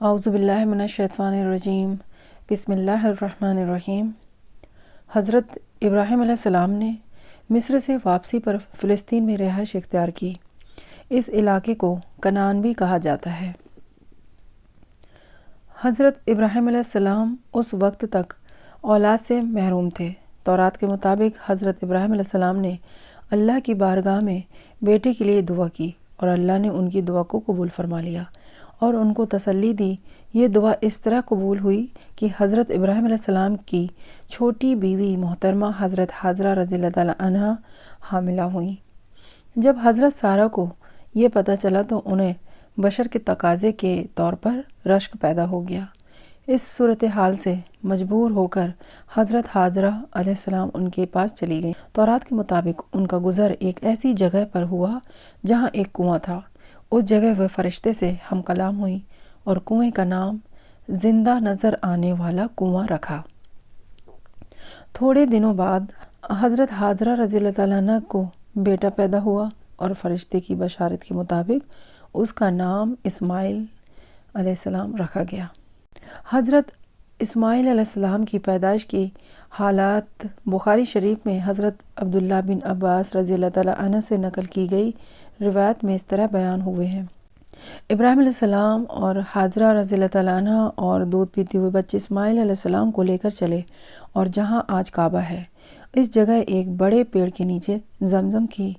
اعوذ باللہ من الشیطان الرجیم، بسم اللہ الرحمن الرحیم۔ حضرت ابراہیم علیہ السلام نے مصر سے واپسی پر فلسطین میں رہائش اختیار کی۔ اس علاقے کو کنعان بھی کہا جاتا ہے۔ حضرت ابراہیم علیہ السلام اس وقت تک اولاد سے محروم تھے۔ تورات کے مطابق حضرت ابراہیم علیہ السلام نے اللہ کی بارگاہ میں بیٹے کے لیے دعا کی اور اللہ نے ان کی دعا کو قبول فرما لیا اور ان کو تسلی دی۔ یہ دعا اس طرح قبول ہوئی کہ حضرت ابراہیم علیہ السلام کی چھوٹی بیوی محترمہ حضرت حاجرہ رضی اللہ تعالیٰ عنہا حاملہ ہوئیں۔ جب حضرت سارہ کو یہ پتہ چلا تو انہیں بشر کے تقاضے کے طور پر رشک پیدا ہو گیا۔ اس صورتحال سے مجبور ہو کر حضرت حاجرہ علیہ السلام ان کے پاس چلی گئیں۔ تورات کے مطابق ان کا گزر ایک ایسی جگہ پر ہوا جہاں ایک کنواں تھا۔ اس جگہ وہ فرشتے سے ہم کلام ہوئی اور کنویں کا نام زندہ نظر آنے والا کنواں رکھا۔ تھوڑے دنوں بعد حضرت حاجرہ رضی اللہ تعالیٰ عنہ کو بیٹا پیدا ہوا اور فرشتے کی بشارت کے مطابق اس کا نام اسماعیل علیہ السلام رکھا گیا۔ حضرت اسماعیل علیہ السلام کی پیدائش کی حالات بخاری شریف میں حضرت عبداللہ بن عباس رضی اللہ تعالیٰ عنہ سے نقل کی گئی روایت میں اس طرح بیان ہوئے ہیں۔ ابراہیم علیہ السلام اور حاجرہ رضی اللہ تعالیٰ عنہ اور دودھ پیتے ہوئے بچے اسماعیل علیہ السلام کو لے کر چلے اور جہاں آج کعبہ ہے اس جگہ ایک بڑے پیڑ کے نیچے زمزم کی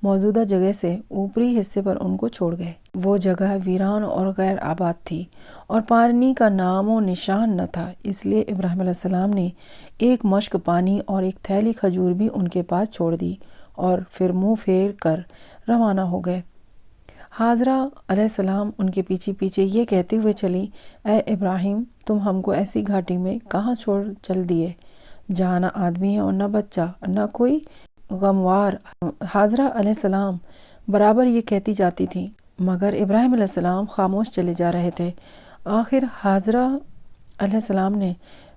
موجودہ جگہ سے اوپری حصے پر ان کو چھوڑ گئے۔ وہ جگہ ویران اور غیر آباد تھی اور پانی کا نام و نشان نہ تھا، اس لیے ابراہیم علیہ السلام نے ایک مشک پانی اور ایک تھیلی کھجور بھی ان کے پاس چھوڑ دی اور پھر منہ پھیر کر روانہ ہو گئے۔ حاجرہ علیہ السلام ان کے پیچھے پیچھے یہ کہتے ہوئے چلی، اے ابراہیم، تم ہم کو ایسی گھاٹی میں کہاں چھوڑ چل دیے جہاں نہ آدمی ہے اور نہ بچہ، نہ کوئی غموار۔ حاجرہ علیہ السلام برابر یہ کہتی جاتی تھی مگر ابراہیم علیہ السلام خاموش چلے جا رہے تھے۔ آخر حاجرہ علیہ السلام نے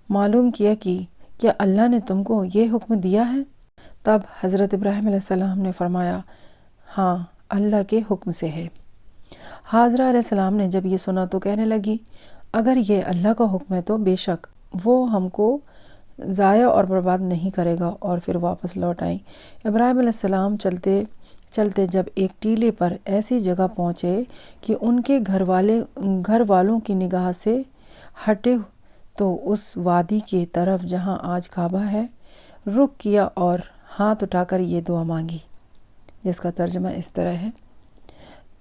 معلوم کیا کہ کیا اللہ نے تم کو یہ حکم دیا ہے؟ تب حضرت ابراہیم علیہ السلام نے فرمایا، ہاں، اللہ کے حکم سے ہے۔ حاجرہ علیہ السلام نے جب یہ سنا تو کہنے لگی، اگر یہ اللہ کا حکم ہے تو بے شک وہ ہم کو ضائع اور برباد نہیں کرے گا، اور پھر واپس لوٹ آئیں۔ ابراہیم علیہ السلام چلتے چلتے جب ایک ٹیلے پر ایسی جگہ پہنچے کہ ان کے گھر والوں کی نگاہ سے ہٹے تو اس وادی کی طرف جہاں آج کعبہ ہے رخ کیا اور ہاتھ اٹھا کر یہ دعا مانگی، جس کا ترجمہ اس طرح ہے،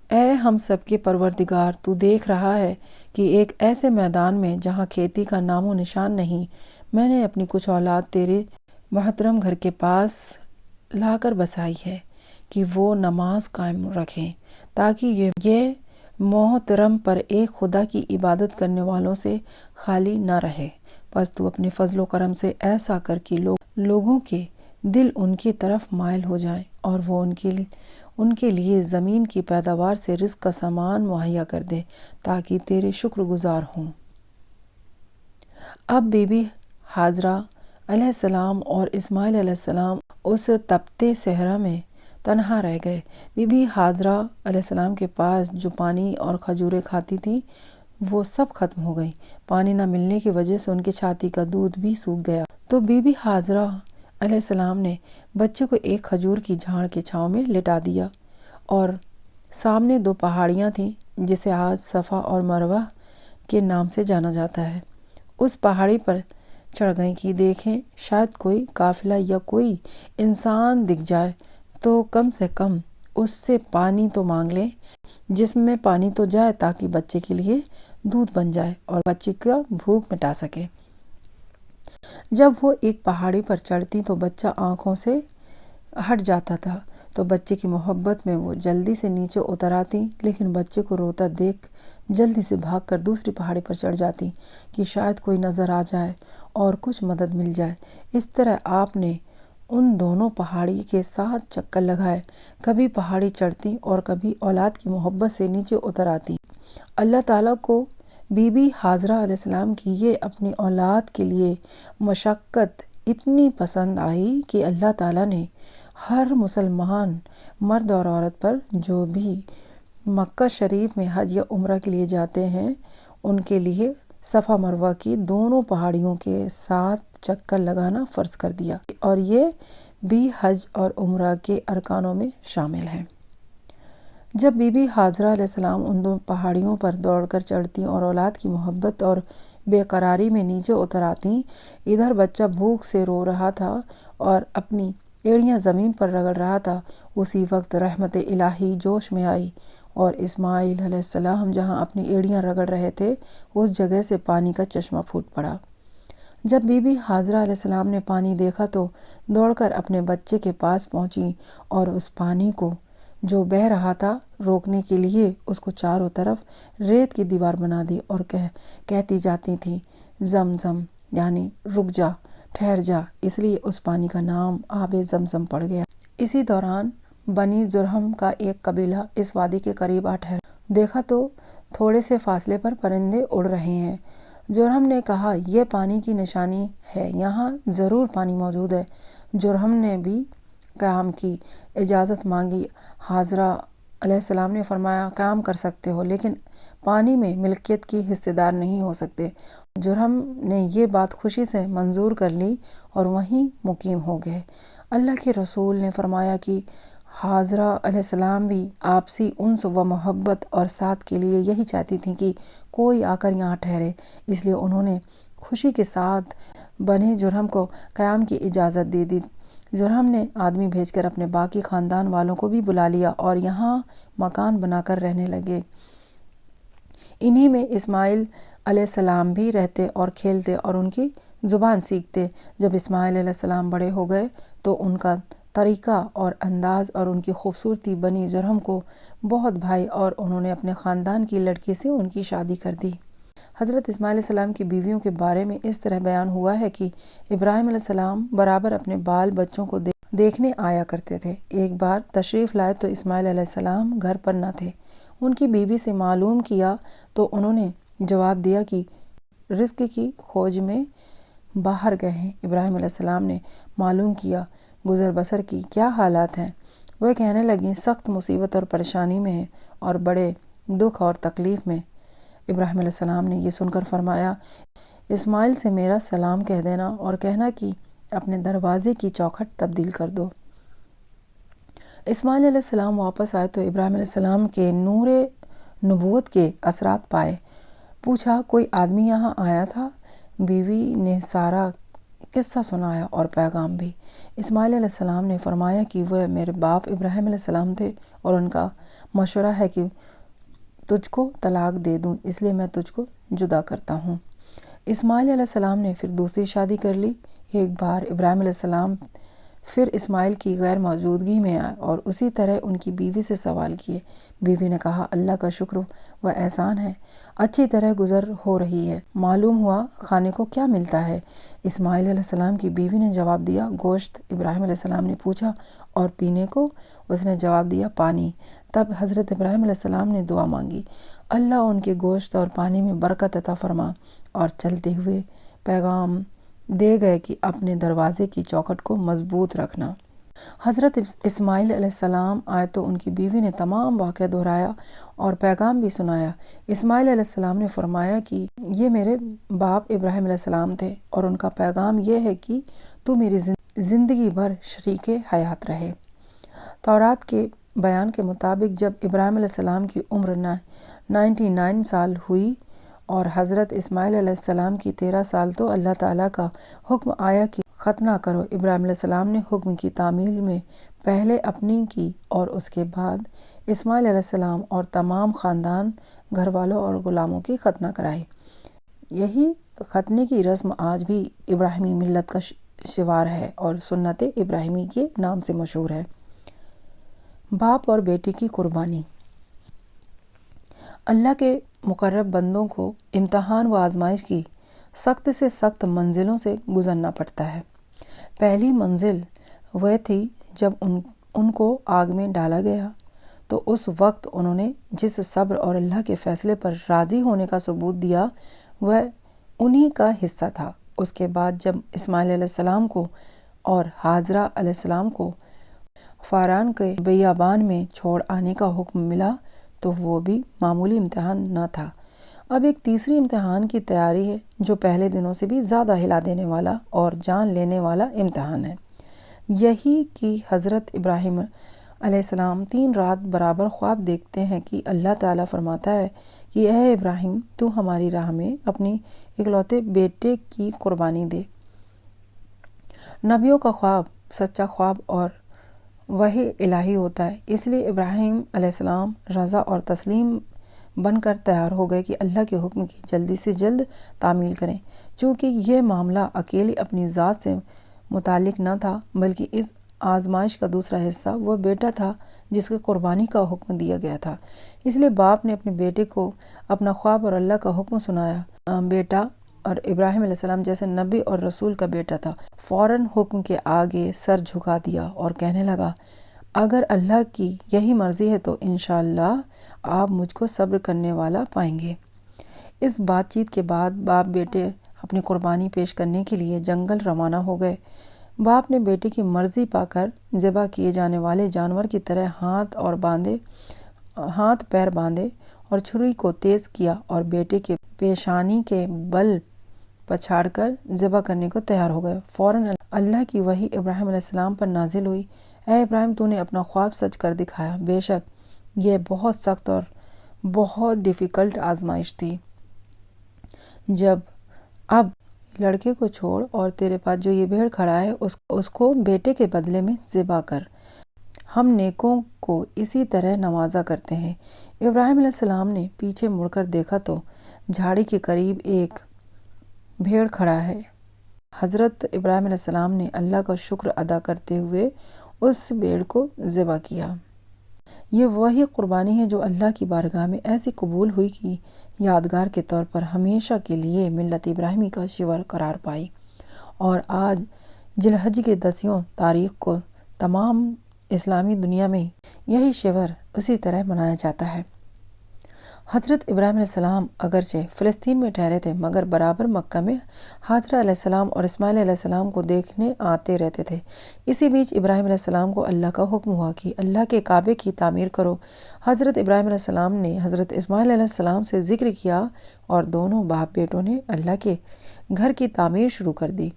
اے ہم سب کے پروردگار، تو دیکھ رہا ہے کہ ایک ایسے میدان میں جہاں کھیتی کا نام و نشان نہیں، میں نے اپنی کچھ اولاد تیرے محترم گھر کے پاس لا کر بسائی ہے کہ وہ نماز قائم رکھیں تاکہ یہ محترم پر ایک خدا کی عبادت کرنے والوں سے خالی نہ رہے۔ پس تو اپنے فضل و کرم سے ایسا کر کہ لوگوں کے دل ان کی طرف مائل ہو جائیں اور وہ ان کے لیے زمین کی پیداوار سے رزق کا سامان مہیا کر دے تاکہ تیرے شکر گزار ہوں۔ اب بی بی حاجرہ علیہ السلام اور اسماعیل علیہ السلام اس تپتے صحرا میں تنہا رہ گئے۔ بی بی حاجرہ علیہ السلام کے پاس جو پانی اور کھجوریں کھاتی تھی وہ سب ختم ہو گئی۔ پانی نہ ملنے کی وجہ سے ان کی چھاتی کا دودھ بھی سوکھ گیا۔ تو بی بی حاجرہ علیہ السلام نے بچے کو ایک کھجور کی جھاڑ کے چھاؤں میں لٹا دیا اور سامنے دو پہاڑیاں تھیں جسے آج صفا اور مروہ کے نام سے جانا جاتا ہے، اس پہاڑی پر چڑھ گئیں کہ دیکھیں شاید کوئی قافلہ یا کوئی انسان دکھ جائے تو کم سے کم اس سے پانی تو مانگ لیں، جسم میں پانی تو جائے تاکہ بچے کے لیے دودھ بن جائے اور بچے کا بھوک مٹا سکے۔ جب وہ ایک پہاڑی پر چڑھتی تو بچہ آنکھوں سے ہٹ جاتا تھا تو بچے کی محبت میں وہ جلدی سے نیچے اتر آتی، لیکن بچے کو روتا دیکھ جلدی سے بھاگ کر دوسری پہاڑی پر چڑھ جاتی کہ شاید کوئی نظر آ جائے اور کچھ مدد مل جائے۔ اس طرح آپ نے ان دونوں پہاڑی کے ساتھ چکر لگائے، کبھی پہاڑی چڑھتی اور کبھی اولاد کی محبت سے نیچے اتر آتی۔ اللہ تعالیٰ کو بی بی حاجرہ علیہ السلام کی یہ اپنی اولاد کے لیے مشقت اتنی پسند آئی کہ اللہ تعالیٰ نے ہر مسلمان مرد اور عورت پر جو بھی مکہ شریف میں حج یا عمرہ کے لیے جاتے ہیں ان کے لیے صفا مروہ کی دونوں پہاڑیوں کے 7 چکر لگانا فرض کر دیا، اور یہ بھی حج اور عمرہ کے ارکانوں میں شامل ہے۔ جب بی بی حاضرہ علیہ السلام ان 2 پہاڑیوں پر دوڑ کر چڑھتی اور اولاد کی محبت اور بے قراری میں نیچے اتر آتی، ادھر بچہ بھوک سے رو رہا تھا اور اپنی ایڑیاں زمین پر رگڑ رہا تھا، اسی وقت رحمت الہی جوش میں آئی اور اسماعیل علیہ السلام جہاں اپنی ایڑیاں رگڑ رہے تھے اس جگہ سے پانی کا چشمہ پھوٹ پڑا۔ جب بی بی حاضرہ علیہ السلام نے پانی دیکھا تو دوڑ کر اپنے بچے کے پاس پہنچی اور اس پانی کو جو بہہ رہا تھا روکنے کے لیے اس کو چاروں طرف ریت کی دیوار بنا دی اور کہتی جاتی تھی زمزم، یعنی رک جا، ٹھہر جا، اس لیے اس پانی کا نام آب زمزم پڑ گیا۔ اسی دوران بنی جرہم کا ایک قبیلہ اس وادی کے قریب آ ٹھہرا۔ دیکھا تو تھوڑے سے فاصلے پر پرندے اڑ رہے ہیں۔ جرہم نے کہا یہ پانی کی نشانی ہے، یہاں ضرور پانی موجود ہے۔ جرہم نے بھی قیام کی اجازت مانگی۔ حاضرہ علیہ السلام نے فرمایا قیام کر سکتے ہو، لیکن پانی میں ملکیت کی حصے دار نہیں ہو سکتے۔ جرہم نے یہ بات خوشی سے منظور کر لی اور وہیں مقیم ہو گئے۔ اللہ کے رسول نے فرمایا کہ حاضرہ علیہ السلام بھی آپسی انس و محبت اور ساتھ کے لیے یہی چاہتی تھیں کہ کوئی آ کر یہاں ٹھہرے، اس لیے انہوں نے خوشی کے ساتھ بنی جرہم کو قیام کی اجازت دے دی۔ جرہم نے آدمی بھیج کر اپنے باقی خاندان والوں کو بھی بلا لیا اور یہاں مکان بنا کر رہنے لگے۔ انہی میں اسماعیل علیہ السلام بھی رہتے اور کھیلتے اور ان کی زبان سیکھتے۔ جب اسماعیل علیہ السلام بڑے ہو گئے تو ان کا طریقہ اور انداز اور ان کی خوبصورتی بنی جرہم کو بہت بھائی اور انہوں نے اپنے خاندان کی لڑکی سے ان کی شادی کر دی۔ حضرت اسماعیل علیہ السلام کی بیویوں کے بارے میں اس طرح بیان ہوا ہے کہ ابراہیم علیہ السلام برابر اپنے بال بچوں کو دیکھنے آیا کرتے تھے۔ ایک بار تشریف لائے تو اسماعیل علیہ السلام گھر پر نہ تھے۔ ان کی بیوی سے معلوم کیا تو انہوں نے جواب دیا کہ رزق کی کھوج میں باہر گئے ہیں۔ ابراہیم علیہ السلام نے معلوم کیا گزر بسر کی کیا حالات ہیں۔ وہ کہنے لگیں سخت مصیبت اور پریشانی میں ہیں اور بڑے دکھ اور تکلیف میں۔ ابراہیم علیہ السلام نے یہ سن کر فرمایا اسماعیل سے میرا سلام کہہ دینا اور کہنا کہ اپنے دروازے کی چوکھٹ تبدیل کر دو۔ اسماعیل علیہ السلام واپس آئے تو ابراہیم علیہ السلام کے نور نبوت کے اثرات پائے۔ پوچھا کوئی آدمی یہاں آیا تھا؟ بیوی نے سارا قصہ سنایا اور پیغام بھی۔ اسماعیل علیہ السلام نے فرمایا کہ وہ میرے باپ ابراہیم علیہ السلام تھے اور ان کا مشورہ ہے کہ تجھ کو طلاق دے دوں، اس لیے میں تجھ کو جدا کرتا ہوں۔ اسماعیل علیہ السلام نے پھر دوسری شادی کر لی۔ ایک بار ابراہیم علیہ السلام پھر اسماعیل کی غیر موجودگی میں آئے اور اسی طرح ان کی بیوی سے سوال کیے۔ بیوی نے کہا اللہ کا شکر و احسان ہے، اچھی طرح گزر ہو رہی ہے۔ معلوم ہوا کھانے کو کیا ملتا ہے؟ اسماعیل علیہ السلام کی بیوی نے جواب دیا گوشت۔ ابراہیم علیہ السلام نے پوچھا اور پینے کو؟ اس نے جواب دیا پانی۔ تب حضرت ابراہیم علیہ السلام نے دعا مانگی اللہ ان کے گوشت اور پانی میں برکت عطا فرما، اور چلتے ہوئے پیغام دے گئے کہ اپنے دروازے کی چوکھٹ کو مضبوط رکھنا۔ حضرت اسماعیل علیہ السلام آئے تو ان کی بیوی نے تمام واقعہ دہرایا اور پیغام بھی سنایا۔ اسماعیل علیہ السلام نے فرمایا کہ یہ میرے باپ ابراہیم علیہ السلام تھے اور ان کا پیغام یہ ہے کہ تو میری زندگی بھر شریک حیات رہے۔ تورات کے بیان کے مطابق جب ابراہیم علیہ السلام کی عمر 99 سال ہوئی اور حضرت اسماعیل علیہ السلام کی 13 سال تو اللہ تعالیٰ کا حکم آیا کہ ختنہ کرو۔ ابراہیم علیہ السلام نے حکم کی تعمیل میں پہلے اپنی کی اور اس کے بعد اسماعیل علیہ السلام اور تمام خاندان گھر والوں اور غلاموں کی ختنہ کرائی۔ یہی ختنے کی رسم آج بھی ابراہیمی ملت کا شعار ہے اور سنت ابراہیمی کے نام سے مشہور ہے۔ باپ اور بیٹی کی قربانی۔ اللہ کے مقرب بندوں کو امتحان و آزمائش کی سخت سے سخت منزلوں سے گزرنا پڑتا ہے۔ پہلی منزل وہ تھی جب ان کو آگ میں ڈالا گیا تو اس وقت انہوں نے جس صبر اور اللہ کے فیصلے پر راضی ہونے کا ثبوت دیا وہ انہی کا حصہ تھا۔ اس کے بعد جب اسماعیل علیہ السلام کو اور حاضرہ علیہ السلام کو فاران کے بیابان میں چھوڑ آنے کا حکم ملا تو وہ بھی معمولی امتحان نہ تھا۔ اب ایک تیسری امتحان کی تیاری ہے جو پہلے دنوں سے بھی زیادہ ہلا دینے والا اور جان لینے والا امتحان ہے۔ یہی کہ حضرت ابراہیم علیہ السلام 3 رات برابر خواب دیکھتے ہیں کہ اللہ تعالیٰ فرماتا ہے کہ اے ابراہیم، تو ہماری راہ میں اپنی اکلوتے بیٹے کی قربانی دے۔ نبیوں کا خواب سچا خواب اور وحی الہی ہوتا ہے، اس لیے ابراہیم علیہ السلام رضا اور تسلیم بن کر تیار ہو گئے کہ اللہ کے حکم کی جلدی سے جلد تعمیل کریں، چونکہ یہ معاملہ اکیلی اپنی ذات سے متعلق نہ تھا بلکہ اس آزمائش کا دوسرا حصہ وہ بیٹا تھا جس کے قربانی کا حکم دیا گیا تھا۔ اس لیے باپ نے اپنے بیٹے کو اپنا خواب اور اللہ کا حکم سنایا۔ بیٹا اور ابراہیم علیہ السلام جیسے نبی اور رسول کا بیٹا تھا، فوراً حکم کے آگے سر جھکا دیا اور کہنے لگا، اگر اللہ کی یہی مرضی ہے تو انشاءاللہ آپ مجھ کو صبر کرنے والا پائیں گے۔ اس بات چیت کے بعد باپ بیٹے اپنی قربانی پیش کرنے کے لیے جنگل روانہ ہو گئے۔ باپ نے بیٹے کی مرضی پا کر ذبح کیے جانے والے جانور کی طرح ہاتھ پیر باندھے اور چھری کو تیز کیا اور بیٹے کے پیشانی کے بل پچھاڑ کر ذبح کرنے کو تیار ہو گئے۔ فوراً اللہ کی وحی ابراہیم علیہ السلام پر نازل ہوئی، اے ابراہیم، تو نے اپنا خواب سچ کر دکھایا، بے شک یہ بہت سخت اور بہت ڈیفیکلٹ آزمائش تھی۔ اب لڑکے کو چھوڑ اور تیرے پاس جو یہ بھیڑ کھڑا ہے اس کو بیٹے کے بدلے میں ذبح کر، ہم نیکوں کو اسی طرح نوازا کرتے ہیں۔ ابراہیم علیہ السلام نے پیچھے مڑ کر دیکھا تو جھاڑی کے قریب ایک بھیڑ کھڑا ہے۔ حضرت ابراہیم علیہ السلام نے اللہ کا شکر ادا کرتے ہوئے اس بھیڑ کو ذبح کیا۔ یہ وہی قربانی ہے جو اللہ کی بارگاہ میں ایسی قبول ہوئی کہ یادگار کے طور پر ہمیشہ کے لیے ملت ابراہیمی کا شیور قرار پائی، اور آج ذی الحج کے 10 تاریخ کو تمام اسلامی دنیا میں یہی شیور اسی طرح منایا جاتا ہے۔ حضرت ابراہیم علیہ السلام اگرچہ فلسطین میں ٹھہرے تھے مگر برابر مکہ میں حاجرہ علیہ السلام اور اسماعیل علیہ السلام کو دیکھنے آتے رہتے تھے۔ اسی بیچ ابراہیم علیہ السلام کو اللہ کا حکم ہوا کہ اللہ کے کعبے کی تعمیر کرو۔ حضرت ابراہیم علیہ السلام نے حضرت اسماعیل علیہ السلام سے ذکر کیا اور دونوں باپ بیٹوں نے اللہ کے گھر کی تعمیر شروع کر دی۔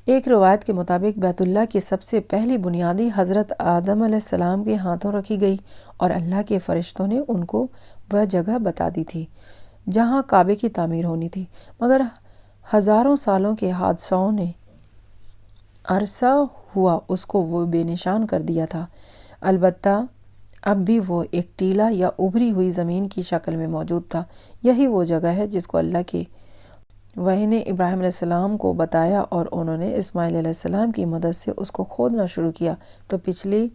ایک روایت کے مطابق بیت اللہ کی سب سے پہلی بنیادی حضرت آدم علیہ السلام کے ہاتھوں رکھی گئی اور اللہ کے فرشتوں نے ان کو وہ جگہ بتا دی تھی جہاں کعبے کی تعمیر ہونی تھی، مگر ہزاروں سالوں کے حادثوں نے عرصہ ہوا اس کو وہ بے نشان کر دیا تھا۔ البتہ اب بھی وہ ایک ٹیلا یا ابھری ہوئی زمین کی شکل میں موجود تھا۔ یہی وہ جگہ ہے جس کو اللہ کے وحی نے ابراہیم علیہ السلام کو بتایا اور انہوں نے اسماعیل علیہ السلام کی مدد سے اس کو کھودنا شروع کیا تو پچھلی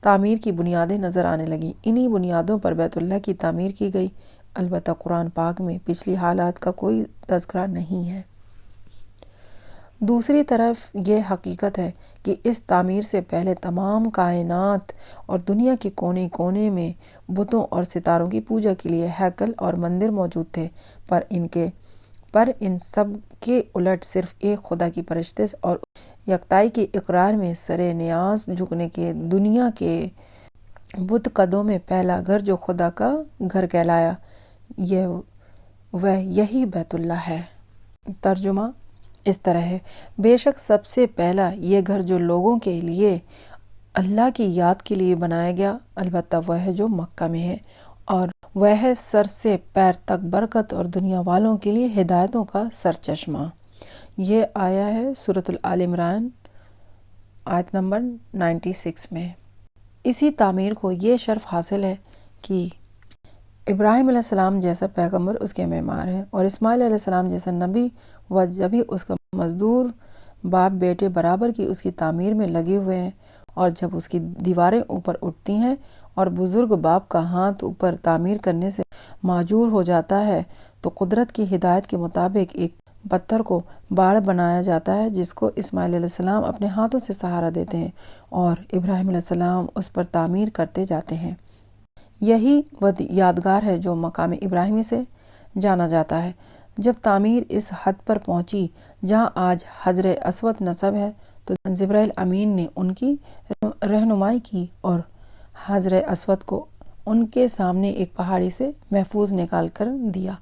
تعمیر کی بنیادیں نظر آنے لگیں۔ انہی بنیادوں پر بیت اللہ کی تعمیر کی گئی۔ البتہ قرآن پاک میں پچھلی حالات کا کوئی تذکرہ نہیں ہے۔ دوسری طرف یہ حقیقت ہے کہ اس تعمیر سے پہلے تمام کائنات اور دنیا کے کونے کونے میں بتوں اور ستاروں کی پوجا کے لیے ہیکل اور مندر موجود تھے، پر ان سب کے الٹ صرف ایک خدا کی پرستش اور یکتائی کے اقرار میں سرے نیاز جھکنے کے دنیا کے بت قدوں میں پہلا گھر جو خدا کا گھر کہلایا، یہی بیت اللہ ہے۔ ترجمہ اس طرح ہے، بے شک سب سے پہلا یہ گھر جو لوگوں کے لیے اللہ کی یاد کے لیے بنایا گیا، البتہ وہ ہے جو مکہ میں ہے، اور وہ ہے سر سے پیر تک برکت اور دنیا والوں کے لیے ہدایتوں کا سرچشمہ۔ یہ آیا ہے سورۃ آل عمران آیت نمبر 96 میں۔ اسی تعمیر کو یہ شرف حاصل ہے کہ ابراہیم علیہ السلام جیسا پیغمبر اس کے معمار ہے اور اسماعیل علیہ السلام جیسا نبی و جبھی اس کا مزدور باپ بیٹے برابر کی اس کی تعمیر میں لگے ہوئے ہیں، اور جب اس کی دیواریں اوپر اٹھتی ہیں اور بزرگ باپ کا ہاتھ اوپر تعمیر کرنے سے معجور ہو جاتا ہے تو قدرت کی ہدایت کے مطابق ایک پتھر کو باڑ بنایا جاتا ہے جس کو اسماعیل علیہ السلام اپنے ہاتھوں سے سہارا دیتے ہیں اور ابراہیم علیہ السلام اس پر تعمیر کرتے جاتے ہیں۔ یہی وہ یادگار ہے جو مقام ابراہیمی سے جانا جاتا ہے۔ جب تعمیر اس حد پر پہنچی جہاں آج حجر اسود نصب ہے تو جبرائیل امین نے ان کی رہنمائی کی اور حجر اسود کو ان کے سامنے ایک پہاڑی سے محفوظ نکال کر دیا،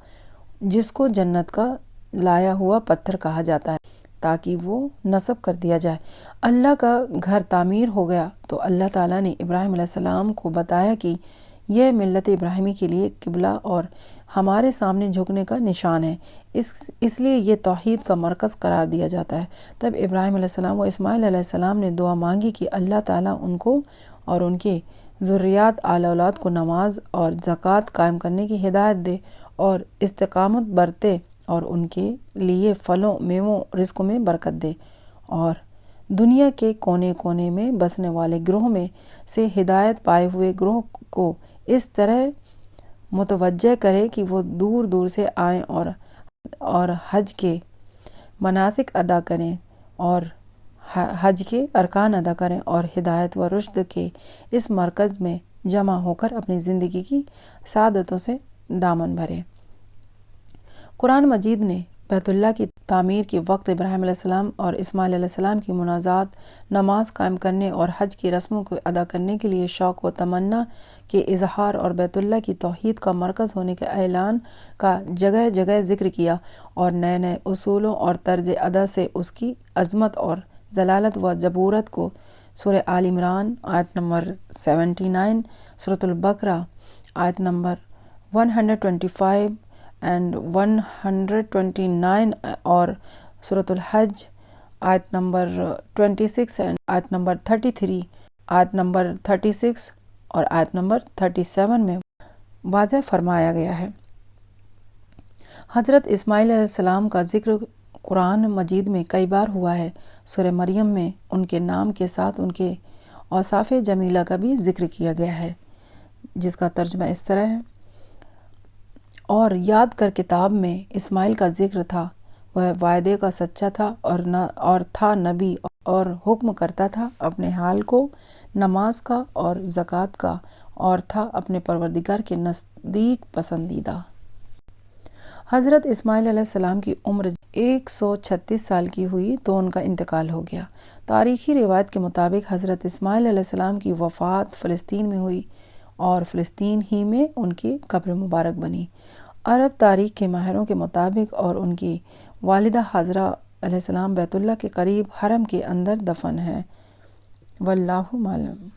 جس کو جنت کا لایا ہوا پتھر کہا جاتا ہے، تاکہ وہ نصب کر دیا جائے۔ اللہ کا گھر تعمیر ہو گیا تو اللہ تعالیٰ نے ابراہیم علیہ السلام کو بتایا کہ یہ ملت ابراہیمی کے لیے قبلہ اور ہمارے سامنے جھکنے کا نشان ہے، اس لیے یہ توحید کا مرکز قرار دیا جاتا ہے۔ تب ابراہیم علیہ السلام و اسماعیل علیہ السلام نے دعا مانگی کہ اللہ تعالیٰ ان کو اور ان کے ذریات آل اولاد کو نماز اور زکوٰۃ قائم کرنے کی ہدایت دے اور استقامت برتے اور ان کے لیے پھلوں، میووں، رزق میں برکت دے، اور دنیا کے کونے کونے میں بسنے والے گروہ میں سے ہدایت پائے ہوئے گروہ کو اس طرح متوجہ کرے کہ وہ دور دور سے آئیں اور حج کے مناسک ادا کریں اور حج کے ارکان ادا کریں اور ہدایت و رشد کے اس مرکز میں جمع ہو کر اپنی زندگی کی سعادتوں سے دامن بھریں۔ قرآن مجید نے بیت اللہ کی تعمیر کے وقت ابراہیم علیہ السلام اور اسماعیل علیہ السلام کی مناجات، نماز قائم کرنے اور حج کی رسموں کو ادا کرنے کے لیے شوق و تمنا کے اظہار اور بیت اللہ کی توحید کا مرکز ہونے کے اعلان کا جگہ جگہ ذکر کیا، اور نئے نئے اصولوں اور طرز ادا سے اس کی عظمت اور ضلالت و جبروت کو سورہ آل عمران آیت نمبر 79، سورۃ البقرہ آیت نمبر 125 اینڈ 129 اور سورۃ الحج آیت نمبر 26 اینڈ آیت نمبر 33، آیت نمبر 36 اور آیت نمبر 37 میں واضح فرمایا گیا ہے۔ حضرت اسماعیل علیہ السلام کا ذکر قرآن مجید میں کئی بار ہوا ہے۔ سورہ مریم میں ان کے نام کے ساتھ ان کے اوصاف جمیلہ کا بھی ذکر کیا گیا ہے، جس کا ترجمہ اس طرح ہے: اور یاد کر کتاب میں اسماعیل کا ذکر تھا، وہ وعدے کا سچا تھا اور تھا نبی، اور حکم کرتا تھا اپنے حال کو نماز کا اور زکوٰۃ کا، اور تھا اپنے پروردگار کے نزدیک پسندیدہ۔ حضرت اسماعیل علیہ السلام کی عمر 136 سال کی ہوئی تو ان کا انتقال ہو گیا۔ تاریخی روایت کے مطابق حضرت اسماعیل علیہ السلام کی وفات فلسطین میں ہوئی اور فلسطین ہی میں ان کی قبر مبارک بنی۔ عرب تاریخ کے ماہروں کے مطابق اور ان کی والدہ حاجرہ علیہ السلام بیت اللہ کے قریب حرم کے اندر دفن ہیں۔ واللہ معلم۔